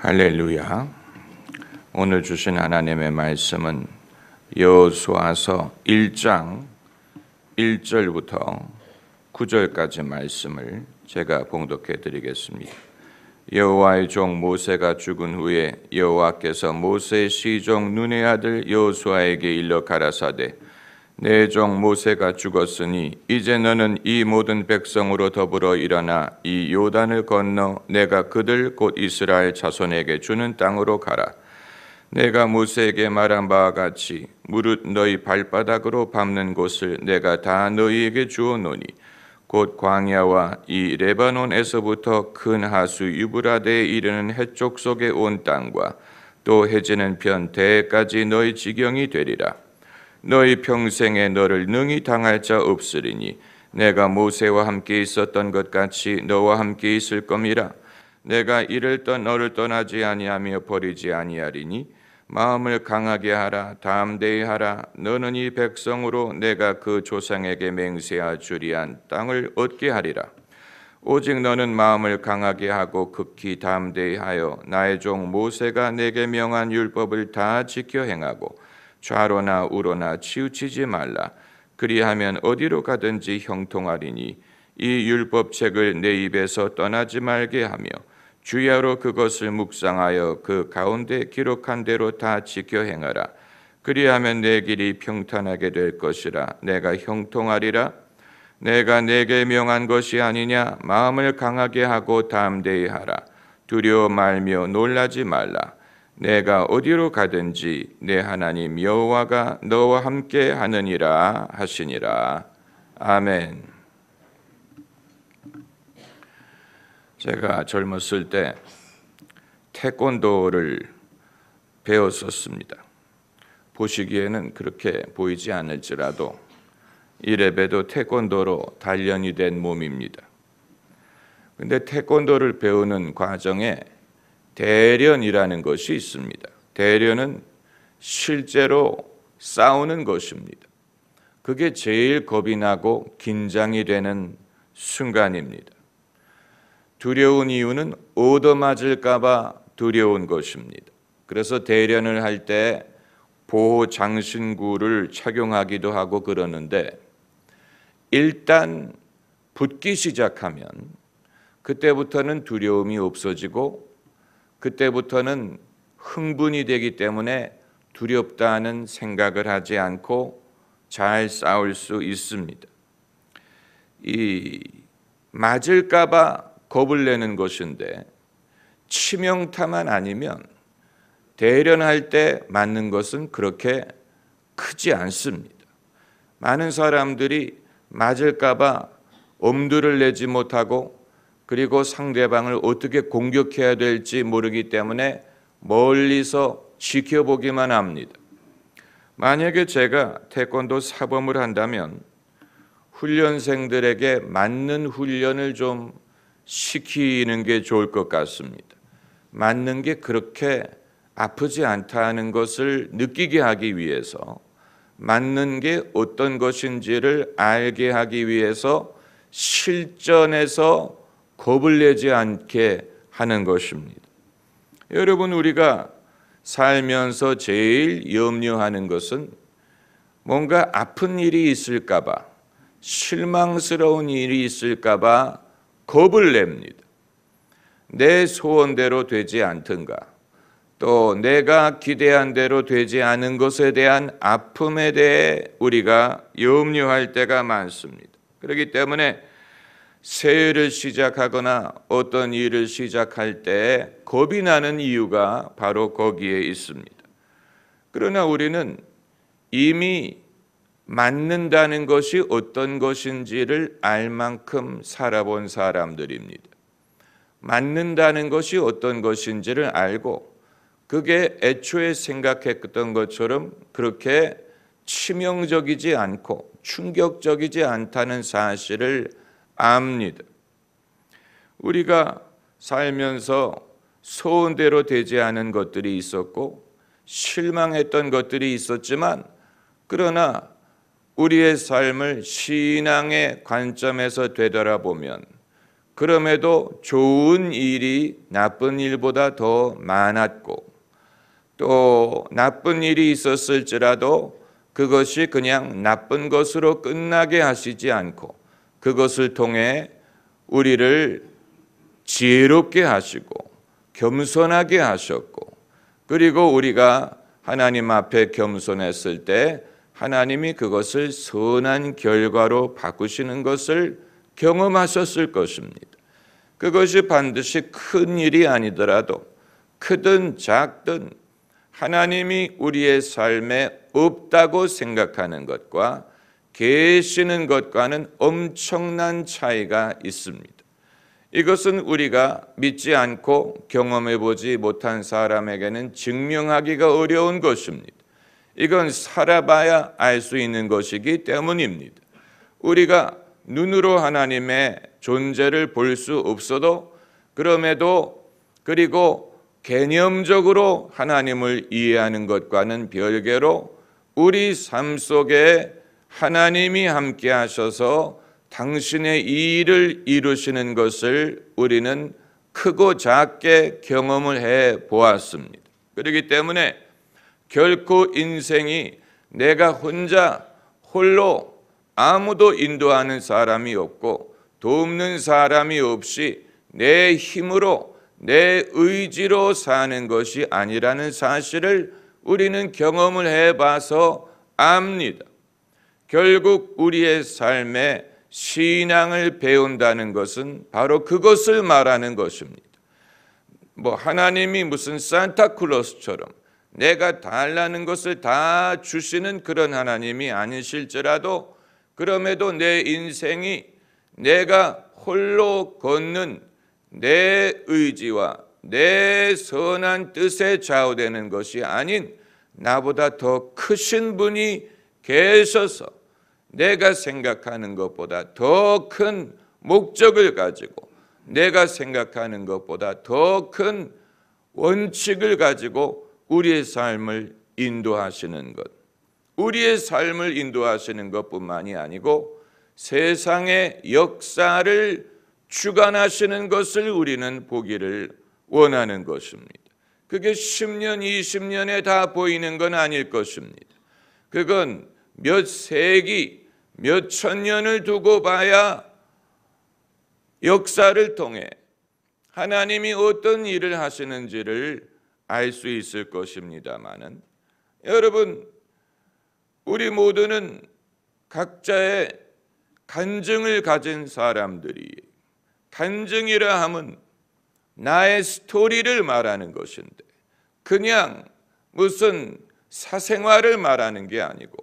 할렐루야. 오늘 주신 하나님의 말씀은 여호수아서 1장 1절부터 9절까지 말씀을 제가 봉독해 드리겠습니다. 여호와의 종 모세가 죽은 후에 여호와께서 모세의 시종 눈의 아들 여호수아에게 일러 가라사대 내 종 모세가 죽었으니 이제 너는 이 모든 백성으로 더불어 일어나 이 요단을 건너 내가 그들 곧 이스라엘 자손에게 주는 땅으로 가라. 내가 모세에게 말한 바와 같이 무릇 너희 발바닥으로 밟는 곳을 내가 다 너희에게 주어노니 곧 광야와 이 레바논에서부터 큰 하수 유브라데에 이르는 해쪽 속에 온 땅과 또 해지는 편 대까지 너희 지경이 되리라. 너희 평생에 너를 능히 당할 자 없으리니 내가 모세와 함께 있었던 것 같이 너와 함께 있을 것이라. 내가 이를 너를 떠나지 아니하며 버리지 아니하리니 마음을 강하게 하라. 담대히 하라. 너는 이 백성으로 내가 그 조상에게 맹세하 주리한 땅을 얻게 하리라. 오직 너는 마음을 강하게 하고 극히 담대히 하여 나의 종 모세가 내게 명한 율법을 다 지켜 행하고 좌로나 우로나 치우치지 말라. 그리하면 어디로 가든지 형통하리니 이 율법책을 내 입에서 떠나지 말게 하며 주야로 그것을 묵상하여 그 가운데 기록한 대로 다 지켜 행하라. 그리하면 내 길이 평탄하게 될 것이라. 내가 형통하리라. 내가 내게 명한 것이 아니냐. 마음을 강하게 하고 담대히 하라. 두려워 말며 놀라지 말라. 내가 어디로 가든지 내 하나님 여호와가 너와 함께 하느니라 하시니라. 아멘. 제가 젊었을 때 태권도를 배웠었습니다. 보시기에는 그렇게 보이지 않을지라도 이래봬도 태권도로 단련이 된 몸입니다. 근데 태권도를 배우는 과정에 대련이라는 것이 있습니다. 대련은 실제로 싸우는 것입니다. 그게 제일 겁이 나고 긴장이 되는 순간입니다. 두려운 이유는 얻어맞을까 봐 두려운 것입니다. 그래서 대련을 할 때 보호 장신구를 착용하기도 하고 그러는데 일단 붙기 시작하면 그때부터는 두려움이 없어지고 그때부터는 흥분이 되기 때문에 두렵다는 생각을 하지 않고 잘 싸울 수 있습니다. 이 맞을까 봐 겁을 내는 것인데 치명타만 아니면 대련할 때 맞는 것은 그렇게 크지 않습니다. 많은 사람들이 맞을까 봐 엄두를 내지 못하고 그리고 상대방을 어떻게 공격해야 될지 모르기 때문에 멀리서 지켜보기만 합니다. 만약에 제가 태권도 사범을 한다면 훈련생들에게 맞는 훈련을 좀 시키는 게 좋을 것 같습니다. 맞는 게 그렇게 아프지 않다는 것을 느끼게 하기 위해서, 맞는 게 어떤 것인지를 알게 하기 위해서 실전에서 겁을 내지 않게 하는 것입니다. 여러분, 우리가 살면서 제일 염려하는 것은 뭔가 아픈 일이 있을까 봐, 실망스러운 일이 있을까 봐 겁을 냅니다. 내 소원대로 되지 않든가, 또 내가 기대한 대로 되지 않은 것에 대한 아픔에 대해 우리가 염려할 때가 많습니다. 그렇기 때문에 새해를 시작하거나 어떤 일을 시작할 때 겁이 나는 이유가 바로 거기에 있습니다. 그러나 우리는 이미 맞는다는 것이 어떤 것인지를 알 만큼 살아본 사람들입니다. 맞는다는 것이 어떤 것인지를 알고 그게 애초에 생각했던 것처럼 그렇게 치명적이지 않고 충격적이지 않다는 사실을 압니다. 우리가 살면서 소원대로 되지 않은 것들이 있었고 실망했던 것들이 있었지만 그러나 우리의 삶을 신앙의 관점에서 되돌아보면 그럼에도 좋은 일이 나쁜 일보다 더 많았고, 또 나쁜 일이 있었을지라도 그것이 그냥 나쁜 것으로 끝나게 하시지 않고 그것을 통해 우리를 지혜롭게 하시고 겸손하게 하셨고, 그리고 우리가 하나님 앞에 겸손했을 때 하나님이 그것을 선한 결과로 바꾸시는 것을 경험하셨을 것입니다. 그것이 반드시 큰 일이 아니더라도 크든 작든 하나님이 우리의 삶에 없다고 생각하는 것과 계시는 것과는 엄청난 차이가 있습니다. 이것은 우리가 믿지 않고 경험해 보지 못한 사람에게는 증명하기가 어려운 것입니다. 이건 살아봐야 알 수 있는 것이기 때문입니다. 우리가 눈으로 하나님의 존재를 볼 수 없어도 그럼에도 그리고 개념적으로 하나님을 이해하는 것과는 별개로 우리 삶 속에 하나님이 함께 하셔서 당신의 이 일을 이루시는 것을 우리는 크고 작게 경험을 해 보았습니다. 그렇기 때문에 결코 인생이 내가 혼자 홀로 아무도 인도하는 사람이 없고 돕는 사람이 없이 내 힘으로 내 의지로 사는 것이 아니라는 사실을 우리는 경험을 해봐서 압니다. 결국 우리의 삶에 신앙을 배운다는 것은 바로 그것을 말하는 것입니다. 하나님이 무슨 산타클로스처럼 내가 달라는 것을 다 주시는 그런 하나님이 아니실지라도 그럼에도 내 인생이 내가 홀로 걷는 내 의지와 내 선한 뜻에 좌우되는 것이 아닌 나보다 더 크신 분이 계셔서 내가 생각하는 것보다 더 큰 목적을 가지고 내가 생각하는 것보다 더 큰 원칙을 가지고 우리의 삶을 인도하시는 것, 우리의 삶을 인도하시는 것뿐만이 아니고 세상의 역사를 주관하시는 것을 우리는 보기를 원하는 것입니다. 그게 10년, 20년에 다 보이는 건 아닐 것입니다. 그건 몇 세기, 몇 천년을 두고 봐야 역사를 통해 하나님이 어떤 일을 하시는지를 알 수 있을 것입니다마는, 여러분, 우리 모두는 각자의 간증을 가진 사람들이, 간증이라 하면 나의 스토리를 말하는 것인데 그냥 무슨 사생활을 말하는 게 아니고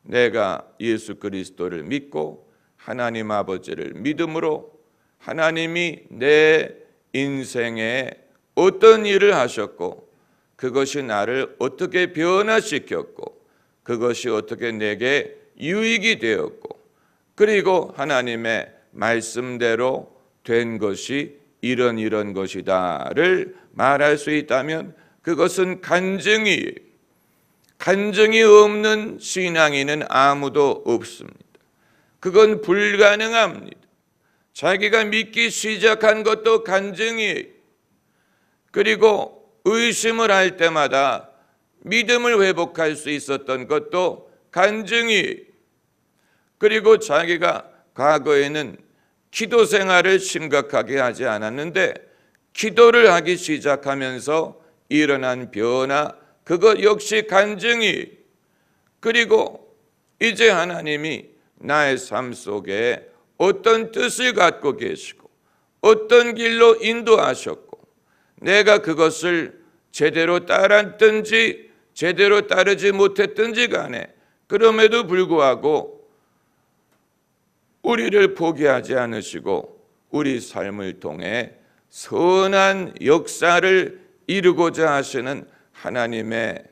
내가 예수 그리스도를 믿고 하나님 아버지를 믿음으로 하나님이 내 인생에 어떤 일을 하셨고 그것이 나를 어떻게 변화시켰고 그것이 어떻게 내게 유익이 되었고 그리고 하나님의 말씀대로 된 것이 이런 것이다를 말할 수 있다면 그것은 간증이 없는 신앙인은 아무도 없습니다. 그건 불가능합니다. 자기가 믿기 시작한 것도 간증이, 그리고 의심을 할 때마다 믿음을 회복할 수 있었던 것도 간증이, 그리고 자기가 과거에는 기도 생활을 심각하게 하지 않았는데 기도를 하기 시작하면서 일어난 변화, 그것 역시 간증이, 그리고 이제 하나님이 나의 삶 속에 어떤 뜻을 갖고 계시고 어떤 길로 인도하셨고 내가 그것을 제대로 따랐든지 제대로 따르지 못했든지 간에 그럼에도 불구하고 우리를 포기하지 않으시고 우리 삶을 통해 선한 역사를 이루고자 하시는 하나님의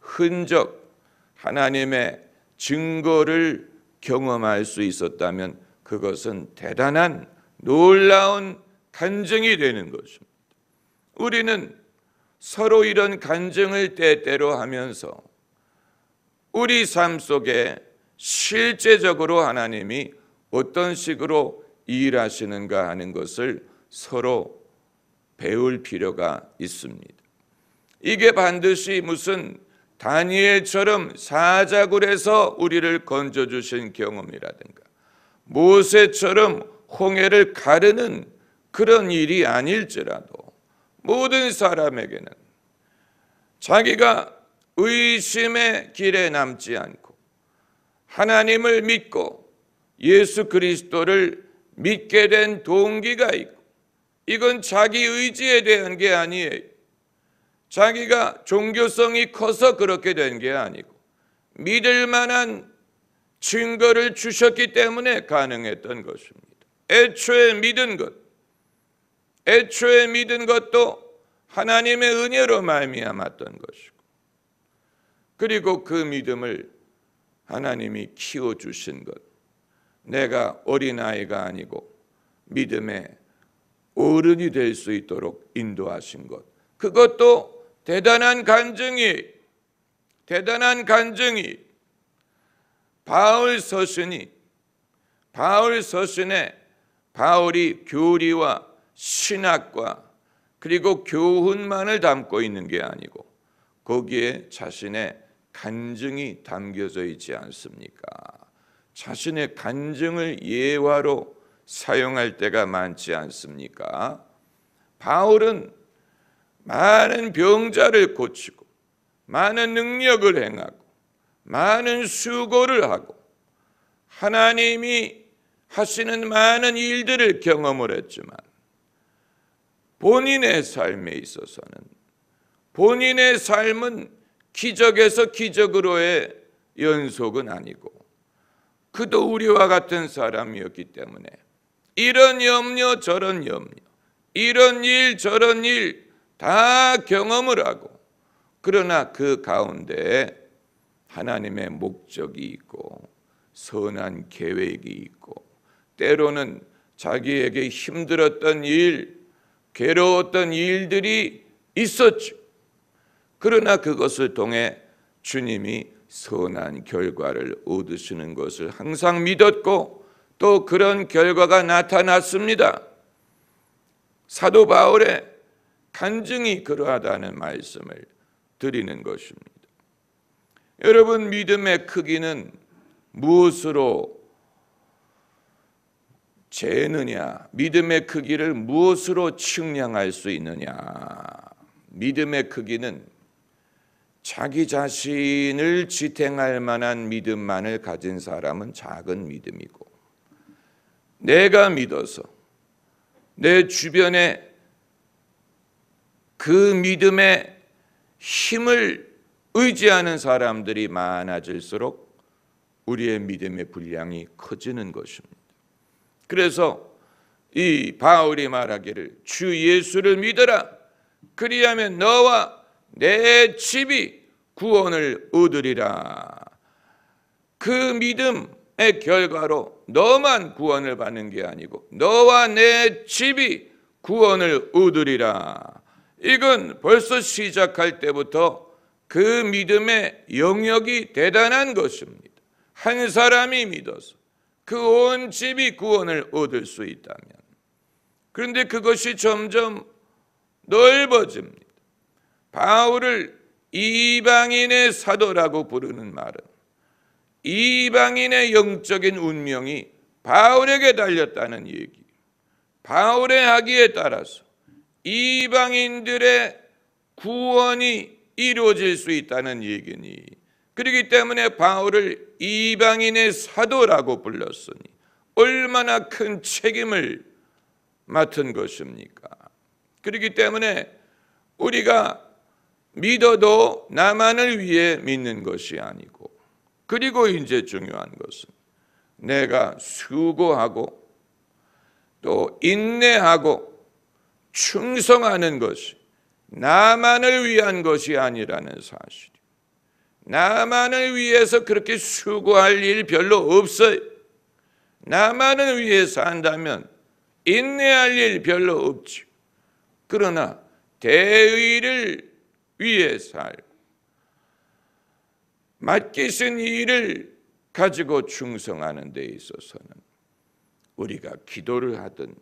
흔적, 하나님의 증거를 경험할 수 있었다면 그것은 대단한 놀라운 간증이 되는 것입니다. 우리는 서로 이런 간증을 때때로 하면서 우리 삶 속에 실제적으로 하나님이 어떤 식으로 일하시는가 하는 것을 서로 배울 필요가 있습니다. 이게 반드시 무슨 다니엘처럼 사자굴에서 우리를 건져주신 경험이라든가 모세처럼 홍해를 가르는 그런 일이 아닐지라도 모든 사람에게는 자기가 의심의 길에 남지 않고 하나님을 믿고 예수 그리스도를 믿게 된 동기가 있고, 이건 자기 의지에 대한 게 아니에요. 자기가 종교성이 커서 그렇게 된 게 아니고 믿을 만한 증거를 주셨기 때문에 가능했던 것입니다. 애초에 믿은 것도 하나님의 은혜로 말미암았던 것이고, 그리고 그 믿음을 하나님이 키워주신 것, 내가 어린아이가 아니고 믿음의 어른이 될 수 있도록 인도하신 것, 그것도 대단한 간증이 바울 서신에 바울이 교리와 신학과 그리고 교훈만을 담고 있는 게 아니고 거기에 자신의 간증이 담겨져 있지 않습니까? 자신의 간증을 예화로 사용할 때가 많지 않습니까? 바울은 많은 병자를 고치고 많은 능력을 행하고 많은 수고를 하고 하나님이 하시는 많은 일들을 경험을 했지만 본인의 삶에 있어서는 본인의 삶은 기적에서 기적으로의 연속은 아니고 그도 우리와 같은 사람이었기 때문에 이런 염려 저런 염려, 이런 일 저런 일 다 경험을 하고, 그러나 그 가운데 하나님의 목적이 있고 선한 계획이 있고 때로는 자기에게 힘들었던 일, 괴로웠던 일들이 있었죠. 그러나 그것을 통해 주님이 선한 결과를 얻으시는 것을 항상 믿었고 또 그런 결과가 나타났습니다. 사도 바울의 간증이 그러하다는 말씀을 드리는 것입니다. 여러분, 믿음의 크기는 무엇으로 재느냐? 믿음의 크기를 무엇으로 측량할 수 있느냐? 믿음의 크기는 자기 자신을 지탱할 만한 믿음만을 가진 사람은 작은 믿음이고, 내가 믿어서 내 주변에 그 믿음의 힘을 의지하는 사람들이 많아질수록 우리의 믿음의 분량이 커지는 것입니다. 그래서 이 바울이 말하기를 주 예수를 믿어라, 그리하면 너와 내 집이 구원을 얻으리라. 그 믿음의 결과로 너만 구원을 받는 게 아니고 너와 내 집이 구원을 얻으리라. 이건 벌써 시작할 때부터 그 믿음의 영역이 대단한 것입니다. 한 사람이 믿어서 그 온 집이 구원을 얻을 수 있다면, 그런데 그것이 점점 넓어집니다. 바울을 이방인의 사도라고 부르는 말은 이방인의 영적인 운명이 바울에게 달렸다는 얘기, 바울의 하기에 따라서 이방인들의 구원이 이루어질 수 있다는 얘기니, 그렇기 때문에 바울을 이방인의 사도라고 불렀으니 얼마나 큰 책임을 맡은 것입니까? 그렇기 때문에 우리가 믿어도 나만을 위해 믿는 것이 아니고, 그리고 이제 중요한 것은 내가 수고하고 또 인내하고 충성하는 것이 나만을 위한 것이 아니라는 사실. 나만을 위해서 그렇게 수고할 일 별로 없어요. 나만을 위해서 한다면 인내할 일 별로 없지. 그러나 대의를 위해서 살고 맡기신 일을 가지고 충성하는 데 있어서는 우리가 기도를 하든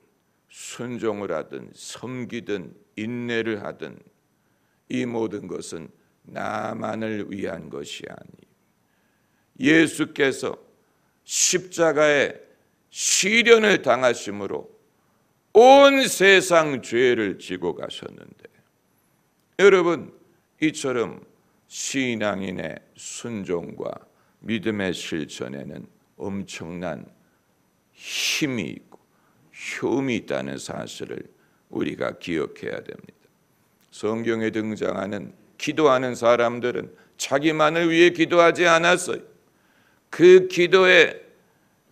순종을 하든 섬기든 인내를 하든 이 모든 것은 나만을 위한 것이 아니에요. 예수께서 십자가에 시련을 당하심으로 온 세상 죄를 지고 가셨는데, 여러분, 이처럼 신앙인의 순종과 믿음의 실천에는 엄청난 힘이 있고 효험이 있다는 사실을 우리가 기억해야 됩니다. 성경에 등장하는 기도하는 사람들은 자기만을 위해 기도하지 않았어요. 그 기도의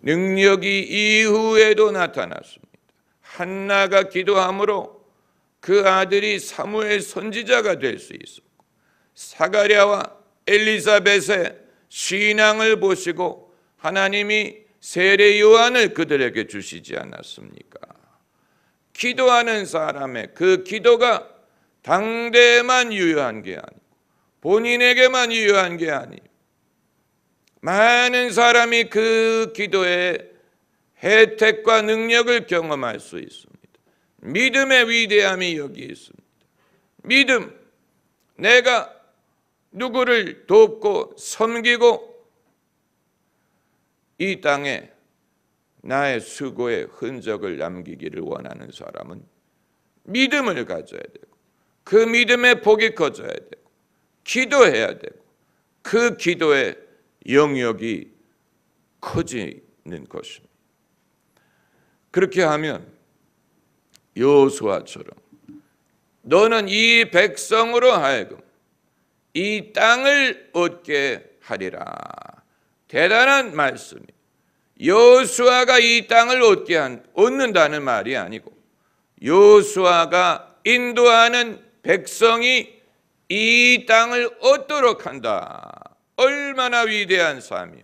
능력이 이후에도 나타났습니다. 한나가 기도함으로 그 아들이 사무엘 선지자가 될 수 있었고, 사가랴와 엘리사벳의 신앙을 보시고 하나님이 세례 요한을 그들에게 주시지 않았습니까? 기도하는 사람의 그 기도가 당대에만 유효한 게 아니고 본인에게만 유효한 게 아니고 많은 사람이 그 기도의 혜택과 능력을 경험할 수 있습니다. 믿음의 위대함이 여기 있습니다. 믿음, 내가 누구를 돕고 섬기고 이 땅에 나의 수고의 흔적을 남기기를 원하는 사람은 믿음을 가져야 되고, 그 믿음의 복이 커져야 되고, 기도해야 되고, 그 기도의 영역이 커지는 것입니다. 그렇게 하면 여호수아처럼 너는 이 백성으로 하여금 이 땅을 얻게 하리라. 대단한 말씀이, 여호수아가 이 땅을 얻는다는 말이 아니고 여호수아가 인도하는 백성이 이 땅을 얻도록 한다. 얼마나 위대한 사명.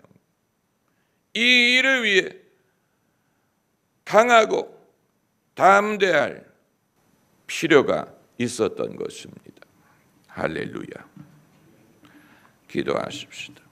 이 일을 위해 강하고 담대할 필요가 있었던 것입니다. 할렐루야. 기도하십시다.